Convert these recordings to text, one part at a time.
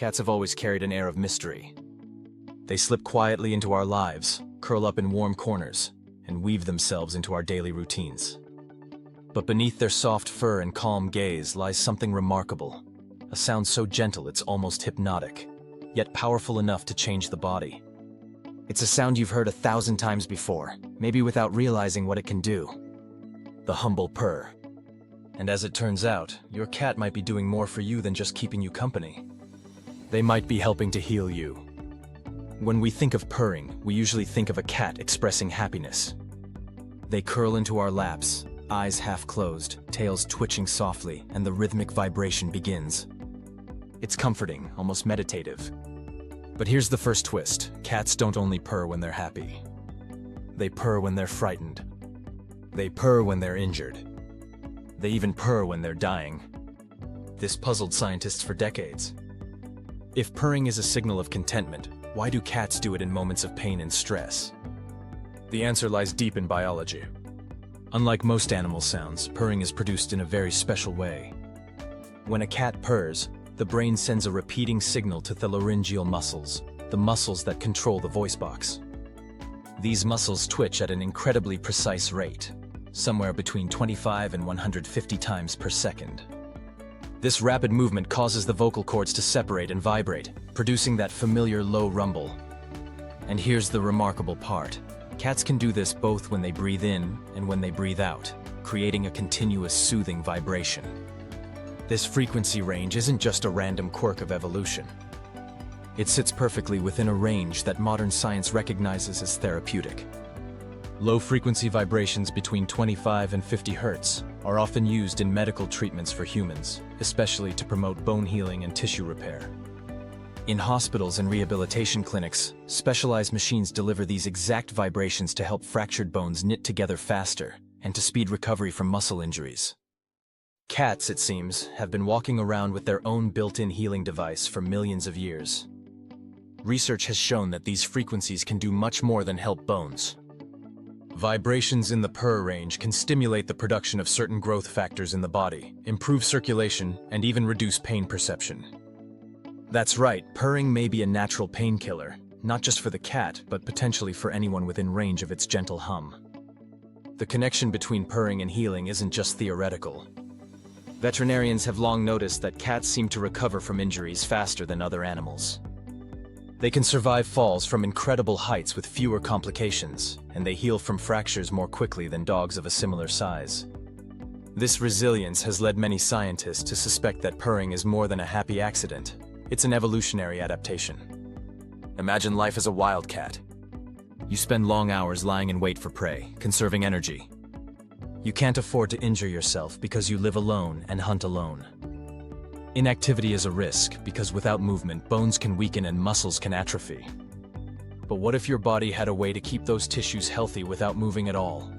cats have always carried an air of mystery. They slip quietly into our lives, curl up in warm corners, and weave themselves into our daily routines. But beneath their soft fur and calm gaze lies something remarkable, a sound so gentle it's almost hypnotic, yet powerful enough to change the body. It's a sound you've heard 1,000 times before, maybe without realizing what it can do. The humble purr. And as it turns out, your cat might be doing more for you than just keeping you company. They might be helping to heal you. When we think of purring, we usually think of a cat expressing happiness. They curl into our laps, eyes half closed, tails twitching softly, and the rhythmic vibration begins. It's comforting, almost meditative. But here's the first twist. Cats don't only purr when they're happy. They purr when they're frightened. They purr when they're injured. They even purr when they're dying. This puzzled scientists for decades. If purring is a signal of contentment, why do cats do it in moments of pain and stress? The answer lies deep in biology. Unlike most animal sounds, purring is produced in a very special way. When a cat purrs, the brain sends a repeating signal to the laryngeal muscles, the muscles that control the voice box. These muscles twitch at an incredibly precise rate, somewhere between 25 and 150 times per second. This rapid movement causes the vocal cords to separate and vibrate, producing that familiar low rumble. And here's the remarkable part. Cats can do this both when they breathe in and when they breathe out, creating a continuous soothing vibration. This frequency range isn't just a random quirk of evolution. It sits perfectly within a range that modern science recognizes as therapeutic. Low-frequency vibrations between 25 and 50 Hz are often used in medical treatments for humans, especially to promote bone healing and tissue repair. In hospitals and rehabilitation clinics, specialized machines deliver these exact vibrations to help fractured bones knit together faster and to speed recovery from muscle injuries. Cats, it seems, have been walking around with their own built-in healing device for millions of years. Research has shown that these frequencies can do much more than help bones. Vibrations in the purr range can stimulate the production of certain growth factors in the body, improve circulation, and even reduce pain perception. That's right, purring may be a natural painkiller, not just for the cat, but potentially for anyone within range of its gentle hum. The connection between purring and healing isn't just theoretical. Veterinarians have long noticed that cats seem to recover from injuries faster than other animals. They can survive falls from incredible heights with fewer complications, and they heal from fractures more quickly than dogs of a similar size. This resilience has led many scientists to suspect that purring is more than a happy accident. It's an evolutionary adaptation. Imagine life as a wildcat. You spend long hours lying in wait for prey, conserving energy. You can't afford to injure yourself because you live alone and hunt alone. Inactivity is a risk because without movement, bones can weaken and muscles can atrophy. But what if your body had a way to keep those tissues healthy without moving at all?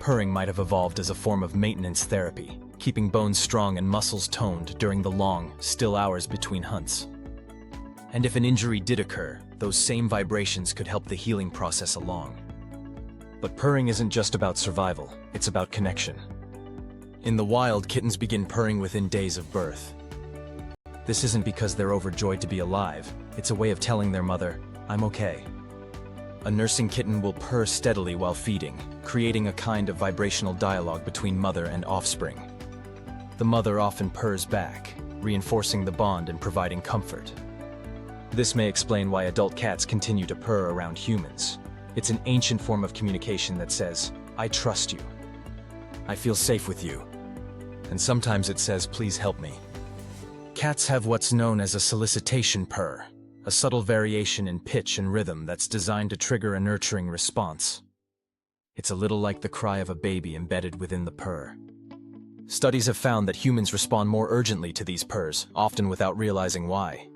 Purring might have evolved as a form of maintenance therapy, keeping bones strong and muscles toned during the long, still hours between hunts. And if an injury did occur, those same vibrations could help the healing process along. But purring isn't just about survival, it's about connection. In the wild, kittens begin purring within days of birth. This isn't because they're overjoyed to be alive, it's a way of telling their mother, "I'm okay." A nursing kitten will purr steadily while feeding, creating a kind of vibrational dialogue between mother and offspring. The mother often purrs back, reinforcing the bond and providing comfort. This may explain why adult cats continue to purr around humans. It's an ancient form of communication that says, "I trust you. I feel safe with you." And sometimes it says, "Please help me." Cats have what's known as a solicitation purr, a subtle variation in pitch and rhythm that's designed to trigger a nurturing response. It's a little like the cry of a baby embedded within the purr. Studies have found that humans respond more urgently to these purrs, often without realizing why.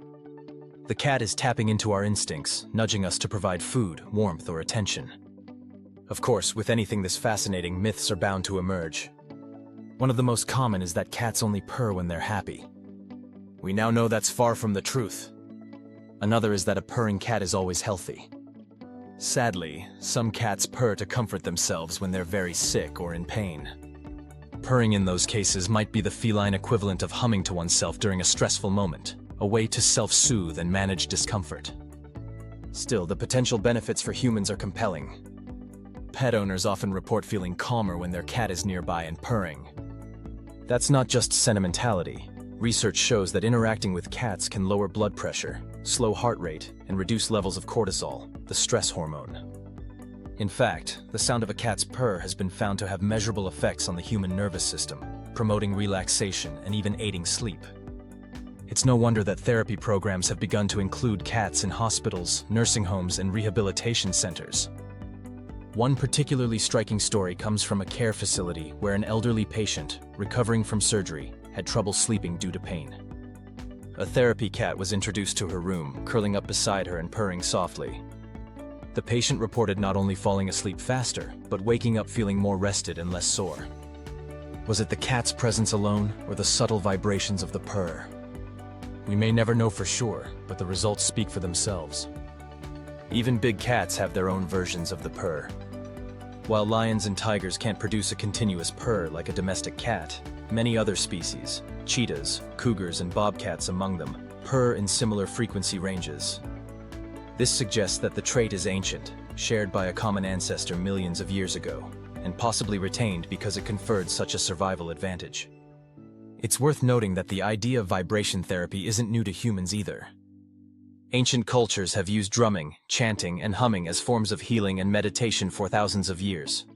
The cat is tapping into our instincts, nudging us to provide food, warmth, or attention. Of course, with anything this fascinating, myths are bound to emerge. One of the most common is that cats only purr when they're happy. We now know that's far from the truth. Another is that a purring cat is always healthy. Sadly, some cats purr to comfort themselves when they're very sick or in pain. Purring in those cases might be the feline equivalent of humming to oneself during a stressful moment, a way to self-soothe and manage discomfort. Still, the potential benefits for humans are compelling. Pet owners often report feeling calmer when their cat is nearby and purring. That's not just sentimentality. Research shows that interacting with cats can lower blood pressure, slow heart rate, and reduce levels of cortisol, the stress hormone. In fact, the sound of a cat's purr has been found to have measurable effects on the human nervous system, promoting relaxation and even aiding sleep. It's no wonder that therapy programs have begun to include cats in hospitals, nursing homes, and rehabilitation centers. One particularly striking story comes from a care facility where an elderly patient, recovering from surgery, had trouble sleeping due to pain. A therapy cat was introduced to her room, curling up beside her and purring softly. The patient reported not only falling asleep faster, but waking up feeling more rested and less sore. Was it the cat's presence alone, or the subtle vibrations of the purr? We may never know for sure, but the results speak for themselves. Even big cats have their own versions of the purr. While lions and tigers can't produce a continuous purr like a domestic cat, many other species, cheetahs, cougars, and bobcats among them, purr in similar frequency ranges. This suggests that the trait is ancient, shared by a common ancestor millions of years ago, and possibly retained because it conferred such a survival advantage. It's worth noting that the idea of vibration therapy isn't new to humans either. Ancient cultures have used drumming, chanting, and humming as forms of healing and meditation for thousands of years.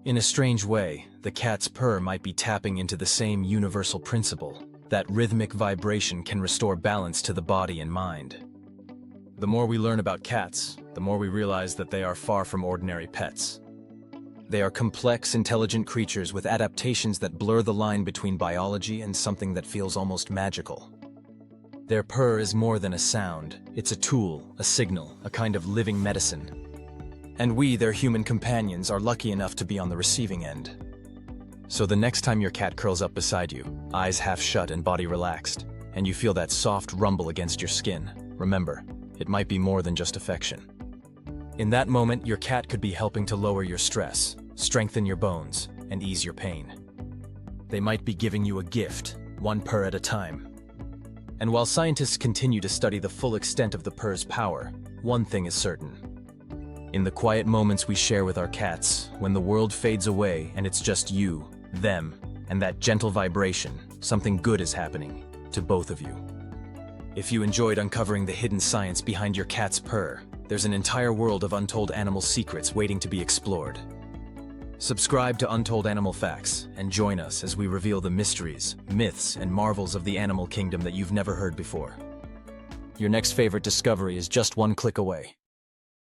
In a strange way, the cat's purr might be tapping into the same universal principle, that rhythmic vibration can restore balance to the body and mind. The more we learn about cats, the more we realize that they are far from ordinary pets. They are complex, intelligent creatures with adaptations that blur the line between biology and something that feels almost magical. Their purr is more than a sound. It's a tool, a signal, a kind of living medicine. And we, their human companions, are lucky enough to be on the receiving end. So the next time your cat curls up beside you, eyes half shut and body relaxed, and you feel that soft rumble against your skin, remember, it might be more than just affection. In that moment, your cat could be helping to lower your stress, strengthen your bones, and ease your pain. They might be giving you a gift, one purr at a time. And while scientists continue to study the full extent of the purr's power, one thing is certain. In the quiet moments we share with our cats, when the world fades away and it's just you, them, and that gentle vibration, something good is happening to both of you. If you enjoyed uncovering the hidden science behind your cat's purr, there's an entire world of untold animal secrets waiting to be explored. Subscribe to Untold Animal Facts and join us as we reveal the mysteries, myths, and marvels of the animal kingdom that you've never heard before. Your next favorite discovery is just one click away.